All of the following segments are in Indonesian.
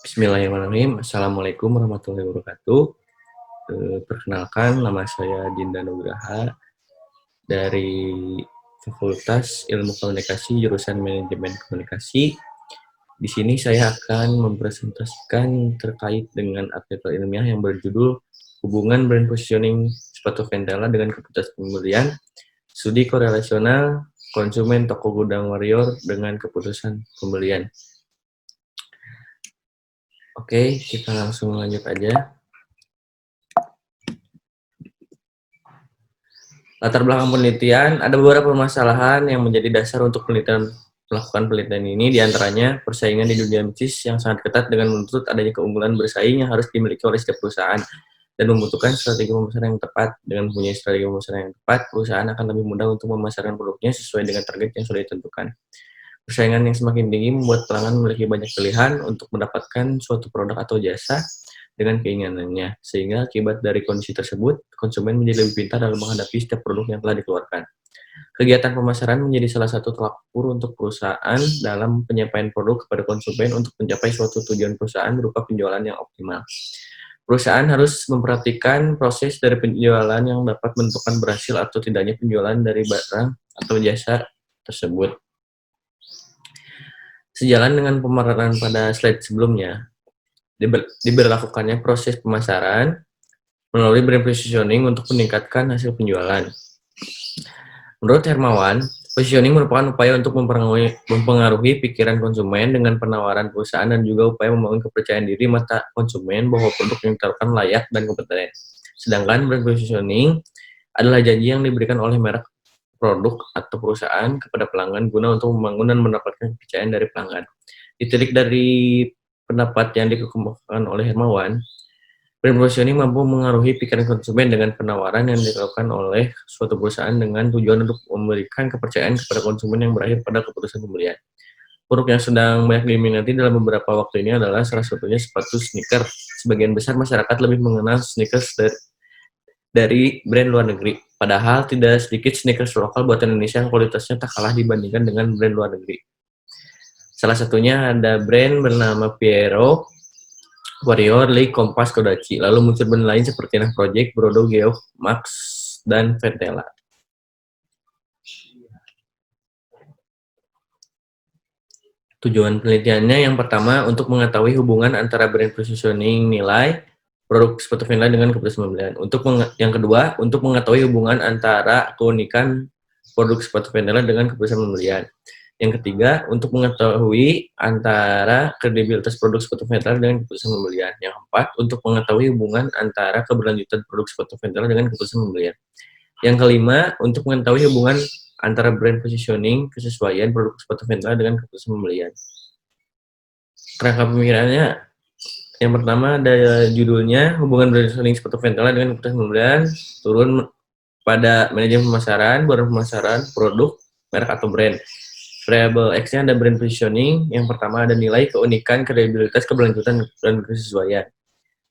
Bismillahirrahmanirrahim. Assalamualaikum warahmatullahi wabarakatuh. Perkenalkan, nama saya Dinda Nugraha dari Fakultas Ilmu Komunikasi jurusan Manajemen Komunikasi. Di sini saya akan mempresentasikan terkait dengan artikel ilmiah yang berjudul Hubungan Brand Positioning Sepatu Ventela dengan Keputusan Pembelian, Studi Korelasional Konsumen Toko Gudang Warrior dengan Keputusan Pembelian. Oke, kita langsung lanjut aja. Latar belakang penelitian, ada beberapa permasalahan yang menjadi dasar untuk melakukan penelitian ini, diantaranya persaingan di dunia bisnis yang sangat ketat dengan menuntut adanya keunggulan bersaing yang harus dimiliki oleh setiap perusahaan, dan membutuhkan strategi pemasaran yang tepat. Dengan mempunyai strategi pemasaran yang tepat, perusahaan akan lebih mudah untuk memasarkan produknya sesuai dengan target yang sudah ditentukan. Persaingan yang semakin tinggi membuat pelanggan memiliki banyak pilihan untuk mendapatkan suatu produk atau jasa dengan keinginannya, sehingga akibat dari kondisi tersebut, konsumen menjadi lebih pintar dalam menghadapi setiap produk yang telah dikeluarkan. Kegiatan pemasaran menjadi salah satu tolak ukur untuk perusahaan dalam penyampaian produk kepada konsumen untuk mencapai suatu tujuan perusahaan berupa penjualan yang optimal. Perusahaan harus memperhatikan proses dari penjualan yang dapat menentukan berhasil atau tidaknya penjualan dari barang atau jasa tersebut. Sejalan dengan pemaparan pada slide sebelumnya, diberlakukannya proses pemasaran melalui brand positioning untuk meningkatkan hasil penjualan. Menurut Hermawan, positioning merupakan upaya untuk mempengaruhi pikiran konsumen dengan penawaran perusahaan dan juga upaya membangun kepercayaan diri mata konsumen bahwa produk yang ditawarkan layak dan kompeten. Sedangkan brand positioning adalah janji yang diberikan oleh merek produk atau perusahaan kepada pelanggan guna untuk membangun dan mendapatkan kepercayaan dari pelanggan. Ditilik dari pendapat yang dikemukakan oleh Hermawan, brand positioning mampu mengaruhi pikiran konsumen dengan penawaran yang dilakukan oleh suatu perusahaan dengan tujuan untuk memberikan kepercayaan kepada konsumen yang berakhir pada keputusan pembelian. Produk yang sedang banyak diminati dalam beberapa waktu ini adalah salah satunya sepatu sneakers. Sebagian besar masyarakat lebih mengenal sneakers dari brand luar negeri. Padahal tidak sedikit sneakers lokal buatan Indonesia yang kualitasnya tak kalah dibandingkan dengan brand luar negeri. Salah satunya ada brand bernama Piero, Warrior, Lee, Kompas, Kodachi. Lalu muncul brand lain seperti Nah Project, Brodo, Geoff, Max, dan Ventela. Tujuan penelitiannya yang pertama untuk mengetahui hubungan antara brand positioning nilai produk sepatu Ventela dengan keputusan pembelian. Yang kedua, untuk mengetahui hubungan antara keunikan produk sepatu Ventela dengan keputusan pembelian. Yang ketiga, untuk mengetahui antara kredibilitas produk sepatu Ventela dengan keputusan pembelian. Yang keempat, untuk mengetahui hubungan antara keberlanjutan produk sepatu Ventela dengan keputusan pembelian. Yang kelima, untuk mengetahui hubungan antara brand positioning, kesesuaian produk sepatu Ventela dengan keputusan pembelian. Kerangka pemikirannya, yang pertama ada judulnya, hubungan brand positioning sepatu Ventela dengan keputusan pembelian, turun pada manajemen pemasaran, barang pemasaran, produk, merek atau brand. Variable X-nya ada brand positioning, yang pertama ada nilai, keunikan, kredibilitas, keberlanjutan, dan kesesuaian.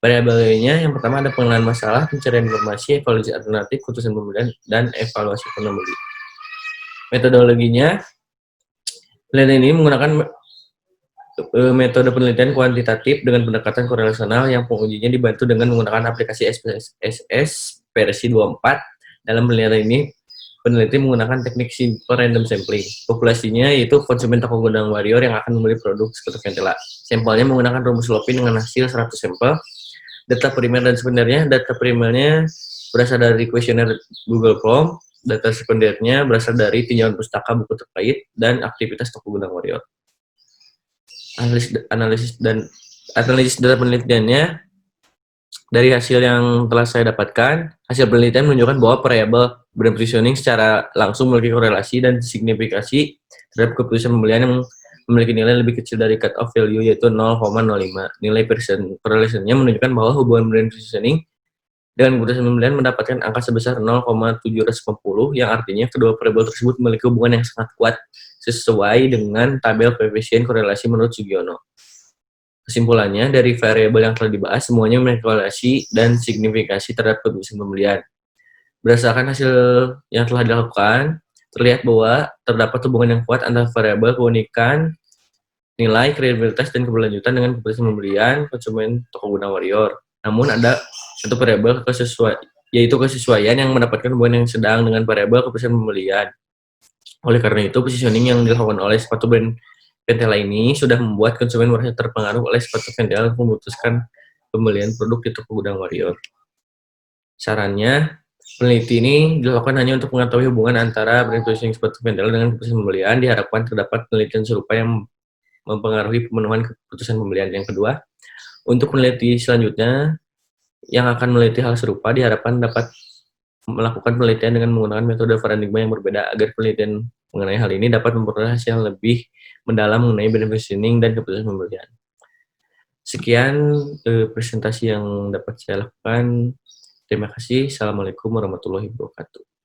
Variable Y-nya yang pertama ada pengenalan masalah, pencarian informasi, evaluasi alternatif, keputusan pembelian, dan evaluasi pembeli. Metodologinya, penelitian ini menggunakan metode penelitian kuantitatif dengan pendekatan korelasional yang pengujinya dibantu dengan menggunakan aplikasi SPSS versi 24. Dalam penelitian ini, peneliti menggunakan teknik simple random sampling. Populasinya yaitu konsumen toko gudang Warrior yang akan membeli produk sepatu Ventela. Sampelnya menggunakan rumus Lopin dengan hasil 100 sampel. Data primer dan sekundernya, data primernya berasal dari kuesioner Google Form, data sekundernya berasal dari tinjauan pustaka buku terkait, dan aktivitas toko gudang Warrior. Analisis data penelitiannya, dari hasil yang telah saya dapatkan, hasil penelitian menunjukkan bahwa variabel brand positioning secara langsung memiliki korelasi dan signifikasi terhadap keputusan pembelian yang memiliki nilai lebih kecil dari cut-off value yaitu 0,05. Nilai correlation-nya menunjukkan bahwa hubungan brand positioning dengan keputusan pembelian mendapatkan angka sebesar 0,750 yang artinya kedua variabel tersebut memiliki hubungan yang sangat kuat sesuai dengan tabel koefisien korelasi menurut Sugiono. Kesimpulannya, dari variabel yang telah dibahas, semuanya memiliki korelasi dan signifikasi terhadap keputusan pembelian. Berdasarkan hasil yang telah dilakukan, terlihat bahwa terdapat hubungan yang kuat antara variabel keunikan, nilai, kredibilitas, dan keberlanjutan dengan keputusan pembelian konsumen toko gudang Warrior. Namun ada satu variabel yaitu kesesuaian yang mendapatkan hubungan yang sedang dengan variabel keputusan pembelian. Oleh karena itu, positioning yang dilakukan oleh sepatu brand Ventela ini sudah membuat konsumen merasa terpengaruh oleh sepatu Ventela untuk memutuskan pembelian produk di toko gudang Warrior. Sarannya, peneliti ini dilakukan hanya untuk mengetahui hubungan antara brand positioning sepatu Ventela dengan keputusan pembelian. Diharapkan terdapat penelitian serupa yang mempengaruhi pemenuhan keputusan pembelian. Yang kedua, untuk peneliti selanjutnya yang akan meneliti hal serupa diharapkan dapat melakukan penelitian dengan menggunakan metode paradigma yang berbeda agar penelitian mengenai hal ini dapat memperoleh hasil yang lebih mendalam mengenai brand positioning dan keputusan pembelian. Sekian presentasi yang dapat saya lakukan. Terima kasih. Assalamualaikum warahmatullahi wabarakatuh.